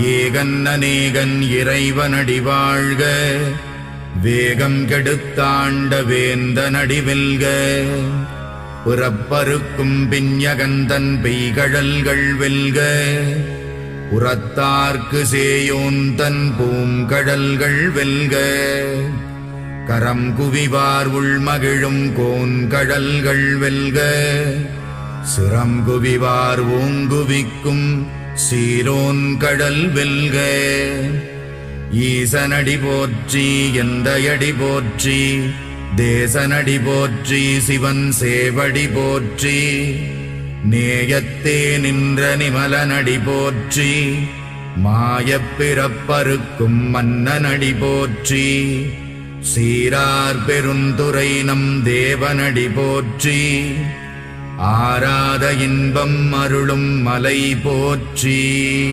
ஏகன் அநேகன் இறைவனடி வாழ்க. வேகம் கெடுத்தாண்ட வேந்தனடி வெல்க. புறப்பருக்கும் பிஞகந்தன் பெய்கழல்கள் வெல்க. புறத்தார்க்கு சேயோந்தன் பூங்கடல்கள் வெல்க. கரம் குவிவார் உள்மகிழும் கோன்கடல்கள் வெல்க. சிரம் குவிவார் ஓங்குவிக்கும் சீரோன் கடல் வெல்க. ஈசனடி போற்றி எந்தையடி போற்றி. தேசனடி போற்றி சிவன் சேவடி போற்றி. நேயத்தே நின்ற நிமலனடி போற்றி. மாயப் பிறப்பறுக்கும் மன்னனடி போற்றி. சீரார் பெருந்துறை நம் தேவனடி போற்றி. ஆராத இன்பம் அருளும் மலை போற்றி.